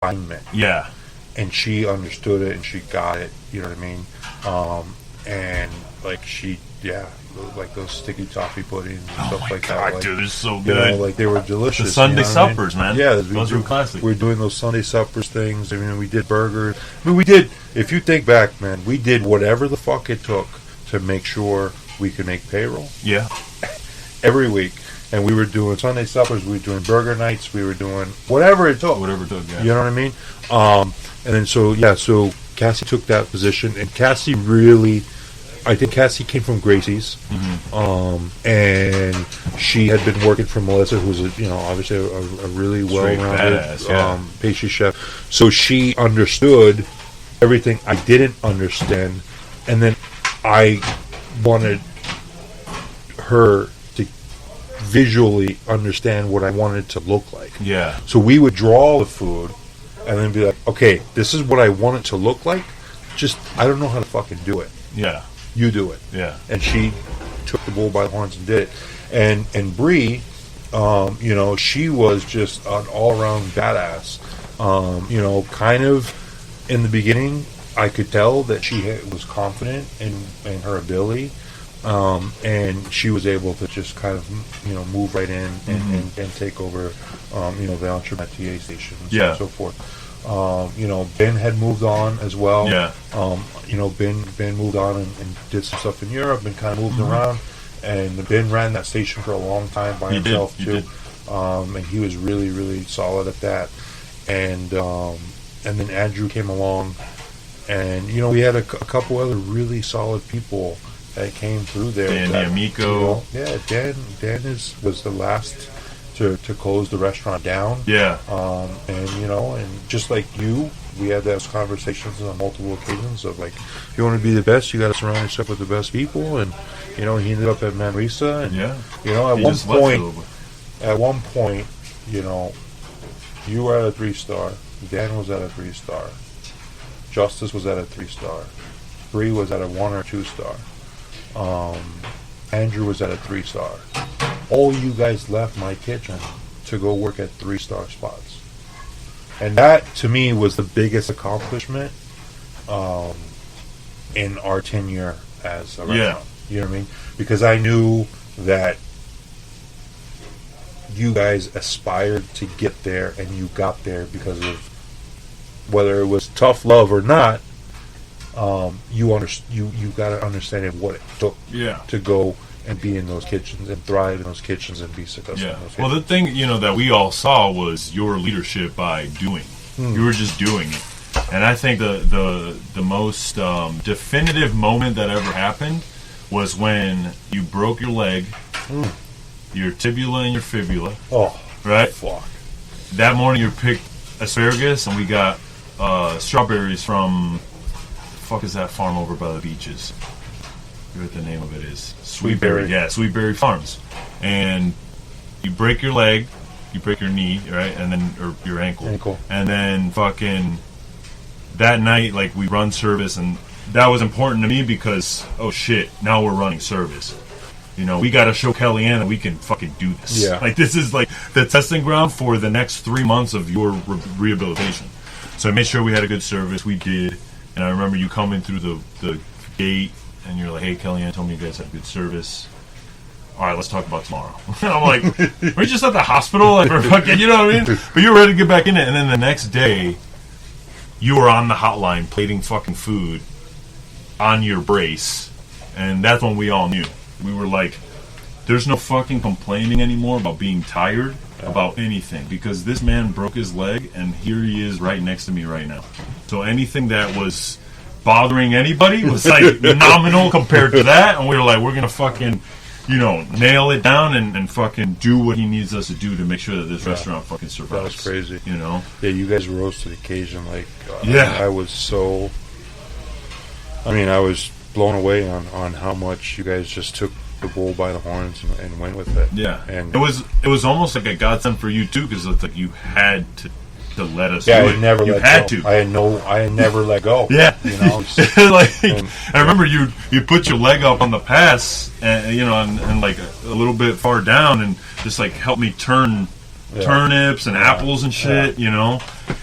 refinement. Yeah. And she understood it and she got it, you know what I mean? And like like those sticky toffee puddings and stuff like that. Like, dude, they're so good. You know, like they were delicious. The Sunday suppers, I mean? man. Yeah, those were classic. We're doing those Sunday suppers things. I mean, we did burgers. I mean, we did. If you think back, man, we did whatever the fuck it took to make sure we could make payroll. Yeah. Every week, and we were doing Sunday suppers. We were doing burger nights. We were doing whatever it took. Whatever it took. Yeah. You know what I mean? And then so Cassie took that position, and Cassie really. I think Cassie came from Gracie's, and she had been working for Melissa, who's obviously a really well-rounded pastry chef. So she understood everything I didn't understand, and then I wanted her to visually understand what I wanted to look like. Yeah. So we would draw the food, and then be like, okay, this is what I want it to look like. Just I don't know how to fucking do it. Yeah. You do it. Yeah. And she took the bull by the horns and did it. And Bree, she was just an all-around badass. Kind of in the beginning, I could tell that she was confident in her ability. And she was able to just kind of, move right in and take over, the entremetier station and so forth. Ben had moved on as well. Yeah. Ben moved on and did some stuff in Europe and kind of moved around. And Ben ran that station for a long time by himself too. And he was really, really solid at that. And then Andrew came along, and we had a couple other really solid people that came through there. Dan Amico. Dan was the last to close the restaurant down. Yeah. And just like you, we had those conversations on multiple occasions of like, if you want to be the best, you got to surround yourself with the best people. And he ended up at Manresa. And at one point, you were at a 3-star. Dan was at a 3-star. Justice was at a 3-star. Bree was at a 1 or 2-star. Andrew was at a 3-star. All you guys left my kitchen to go work at 3-star spots. And that, to me, was the biggest accomplishment in our tenure as a restaurant. Yeah. You know what I mean? Because I knew that you guys aspired to get there, and you got there because of whether it was tough love or not. You got to understand what it took to go and be in those kitchens and thrive in those kitchens and be successful in those kitchens. Well, the thing, that we all saw was your leadership by doing. You were just doing it. And I think the most definitive moment that ever happened was when you broke your leg, your tibula and your fibula. Oh, right? Fuck. That morning you picked asparagus, and we got strawberries from, fuck is that farm over by the beaches? I forget what the name of it is. Sweetberry. Yeah, Sweetberry Farms. And you break your leg, you break your knee, right? And then, or your ankle. And then fucking that night, like, we run service, and that was important to me because, oh shit, now we're running service. We got to show Kellyanne that we can fucking do this. Yeah. Like, this is like the testing ground for the next 3 months of your rehabilitation. So I made sure we had a good service. We did. And I remember you coming through the gate, and you're like, hey, Kellyanne told me you guys had good service. All right, let's talk about tomorrow. And I'm like, we're just at the hospital? Like, we're fucking, you know what I mean? But you were ready to get back in it. And then the next day, you were on the hotline plating fucking food on your brace. And that's when we all knew. We were like, there's no fucking complaining anymore about being tired about anything, because this man broke his leg, and here he is right next to me right now. So anything that was bothering anybody was like nominal compared to that, and we were like, we're gonna fucking nail it down and fucking do what he needs us to do to make sure that this restaurant fucking survives. That was crazy. Yeah, you guys rose to the occasion. Like, I was blown away on how much you guys just took the bull by the horns and went with it. Yeah, and it was almost like a godsend for you too, because it's like you had to let us. Yeah, do I it. never you let had go. to. I had never let go. Yeah, like, I remember you put your leg up on the pass, and like a little bit far down, and just like helped me turn turnips and apples and shit, you know.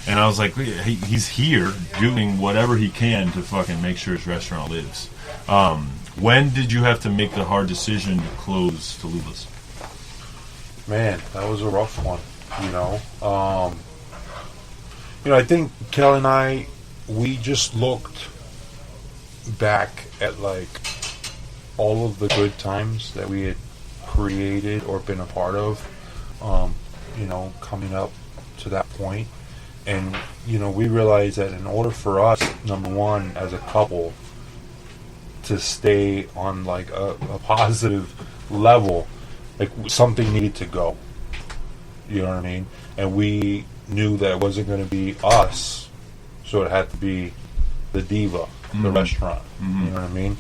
And I was like, he's here doing whatever he can to fucking make sure his restaurant lives. When did you have to make the hard decision to close Tallulah's? Man, that was a rough one, you know. I think Kelly and I, we just looked back at like all of the good times that we had created or been a part of, coming up to that point. And, we realized that in order for us, number one, as a couple, to stay on like a positive level, like something needed to go. You know what I mean? And we knew that it wasn't going to be us, so it had to be the diva, the restaurant. You know what I mean?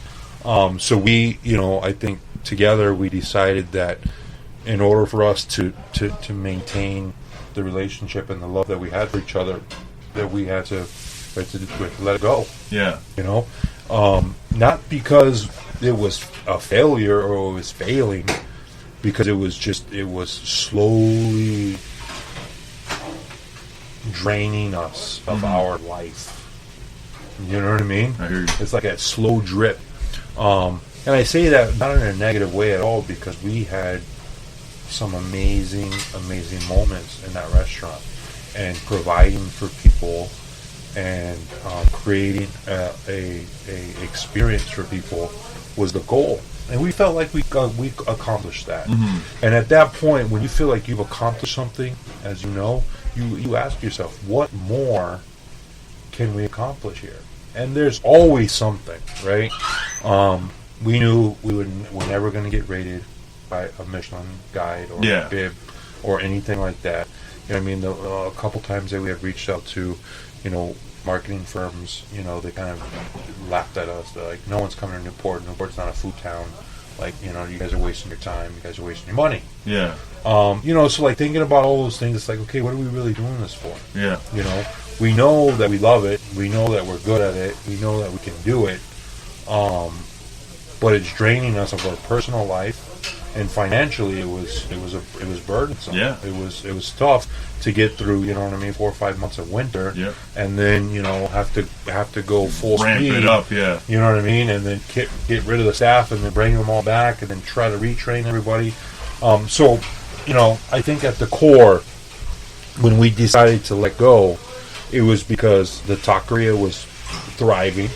So we, I think together we decided that in order for us to maintain the relationship and the love that we had for each other, that we had to let it go. Yeah. Not because it was a failure or it was failing, because it was slowly draining us of our life. You know what I mean? I hear you. It's like a slow drip. And I say that not in a negative way at all, because we had some amazing moments in that restaurant, and providing for people and creating a experience for people was the goal. And we felt like we accomplished that. And at that point, when you feel like you've accomplished something, as you know, you ask yourself, what more can we accomplish here? And there's always something, right? We knew we're never going to get rated by a Michelin guide or a bib or anything like that. You know what I mean? A couple times that we have reached out to, marketing firms, they kind of laughed at us. They're like, no one's coming to Newport. Newport's not a food town. Like, you guys are wasting your time. You guys are wasting your money. Yeah. So like thinking about all those things, it's like, okay, what are we really doing this for? Yeah. We know that we love it. We know that we're good at it. We know that we can do it. But it's draining us of our personal life, and financially, it was burdensome. Yeah. It was tough to get through. 4 or 5 months of winter. Yeah. And then have to go full ramp speed. Ramp it up. Yeah. You know what I mean? And then get rid of the staff, and then bring them all back, and then try to retrain everybody. So, I think at the core, when we decided to let go, it was because the Taqueria was thriving.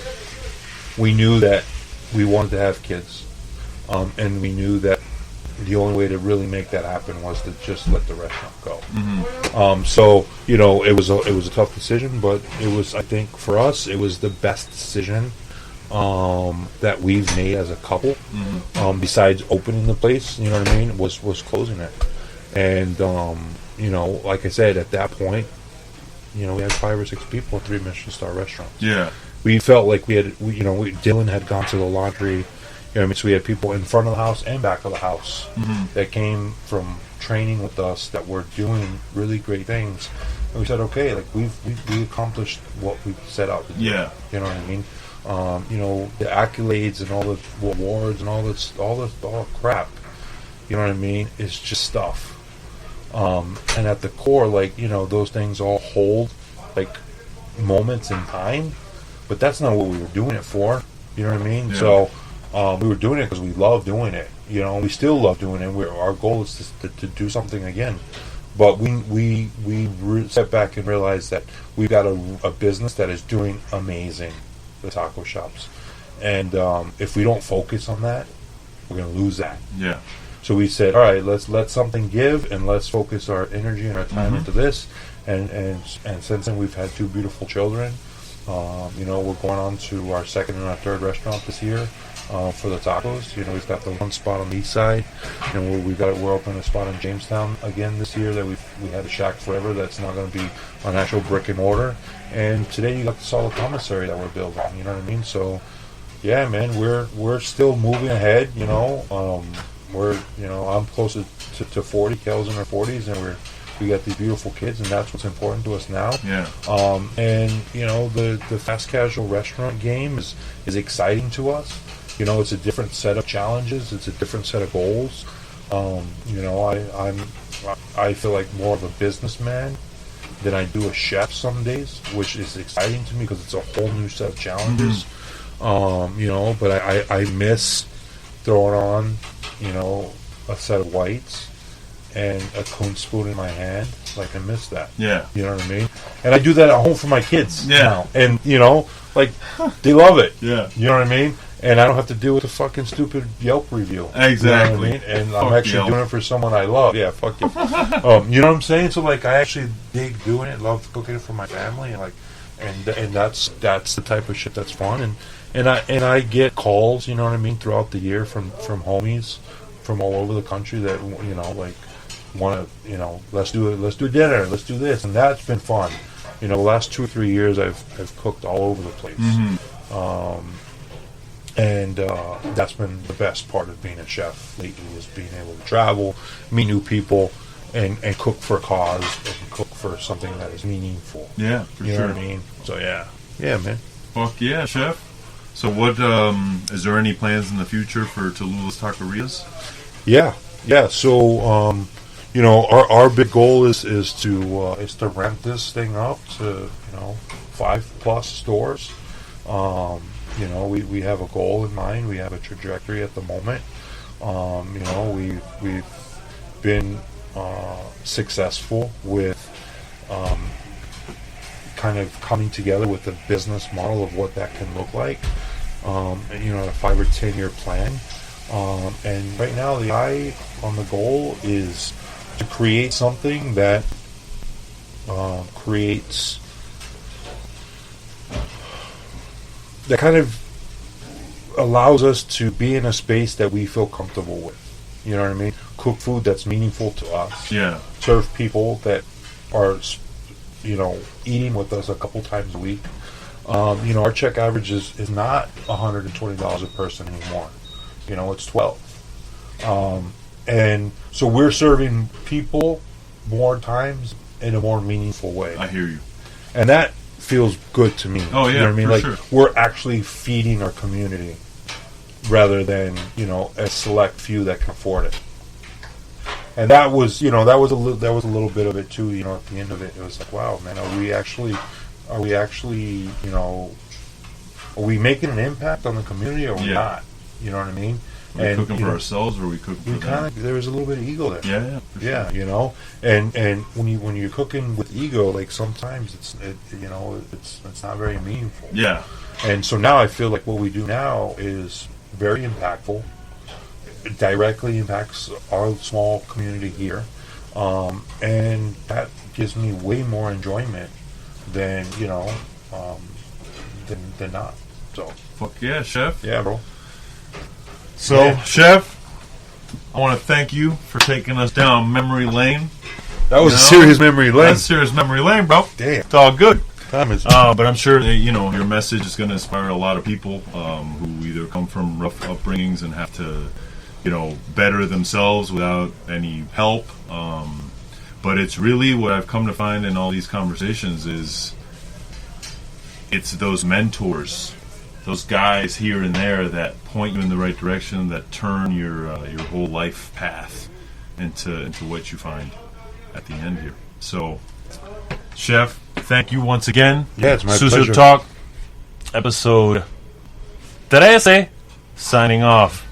We knew that we wanted to have kids, and we knew that the only way to really make that happen was to just let the restaurant go. So it was a tough decision, but it was, I think, for us, it was the best decision that we've made as a couple. Besides opening the place, you know what I mean, was closing it. And like I said, at that point, we had 5 or 6 people in 3 Michelin-star restaurants. Yeah. We felt like Dylan had gone to the laundry. So we had people in front of the house and back of the house that came from training with us that were doing really great things. And we said, okay, like we accomplished what we set out to do. Yeah. You know what I mean? The accolades and all the awards and all the crap. You know what I mean? It's just stuff. And at the core, like, those things all hold like moments in time, but that's not what we were doing it for. You know what I mean? Yeah. So we were doing it because we love doing it. We still love doing it. Our goal is to do something again. But we step back and realize that we've got a business that is doing amazing, the taco shops. And if we don't focus on that, we're going to lose that. Yeah. So we said, all right, let's let something give, and let's focus our energy and our time into this. And since then, we've had 2 beautiful children. We're going on to our 2nd and our 3rd restaurant this year for the tacos. We've got the one spot on the east side, and we're opening a spot in Jamestown again this year that we had a Shack Forever that's now going to be an actual brick and mortar. And today you got the solid commissary that we're building. You know what I mean? So, yeah, man, we're still moving ahead. I'm close to 40. Kel's in her 40s, and we got these beautiful kids, and that's what's important to us now. Yeah. And the fast casual restaurant game is exciting to us. It's a different set of challenges. It's a different set of goals. You know, I feel like more of a businessman than I do a chef some days, which is exciting to me because it's a whole new set of challenges. You know, but I miss throwing on, you know, a set of whites and a cone spoon in my hand. Like, I miss that. Yeah. You know what I mean? And I do that at home for my kids Yeah. now. And, you know, like, they love it. Yeah. You know what I mean? And I don't have to deal with a fucking stupid Yelp review. Exactly. You know what I mean? And Fuck I'm actually Yelp. doing it for someone I love. Yeah, fuck you. You know what I'm saying? So, like, I actually dig doing it, love cooking it for my family, and, like, and that's the type of shit that's fun. And I get calls, you know what I mean, throughout the year from homies from all over the country that, you know, like, want to, you know, let's do dinner, let's do this, and that's been fun. You know, the last 2 or 3 years I've cooked all over the place. And that's been the best part of being a chef lately, is being able to travel, meet new people, and cook for a cause, and cook for something that is meaningful. Yeah, for You sure. know what I mean? So yeah, man. Fuck yeah, chef. So what, is there any plans in the future for Tallulah's Taquerias? Yeah. So you know, our big goal is to ramp this thing up to, you know, 5+ stores. You know, we have a goal in mind. We have a trajectory at the moment. You know, we've been successful with kind of coming together with a business model of what that can look like. You know, a 5 or 10 year plan. And right now, the eye on the goal is to create something that kind of allows us to be in a space that we feel comfortable with. You know what I mean? Cook food that's meaningful to us. Yeah. Serve people that are, you know, eating with us a couple times a week. You know, our check average is not $120 a person anymore. You know, it's 12. And so we're serving people more times in a more meaningful way. I hear you. And that feels good to me. Oh, yeah, you know what I mean? for Like, sure. we're actually feeding our community rather than, you know, a select few that can afford it. And that was, you know, that was a little bit of it too. You know, at the end of it, it was like, wow, man, are we actually, you know, are we making an impact on the community, or are we Yeah. not? You know what I mean? Are we cooking you for know, ourselves, or are we cooking for we kind them? of, there was a little bit of ego there. Yeah, for sure. Yeah, you know, and when you're cooking with ego, like, sometimes it's not very meaningful. Yeah. And so now I feel like what we do now is very impactful. It directly impacts our small community here, and that gives me way more enjoyment than, you know, than not. So Fuck yeah, chef. yeah, bro. So, Yeah. chef, I want to thank you for taking us down memory lane. That was You a know, serious memory lane. That's serious memory lane, bro. Damn. It's all good. Time is But I'm sure that, you know, your message is going to inspire a lot of people who either come from rough upbringings and have to, you know, better themselves without any help. But it's really what I've come to find in all these conversations is it's those mentors, those guys here and there that point you in the right direction, that turn your whole life path into what you find at the end here. So, chef, thank you once again. Yeah, it's my Sucio pleasure. Talk, episode 13, signing off.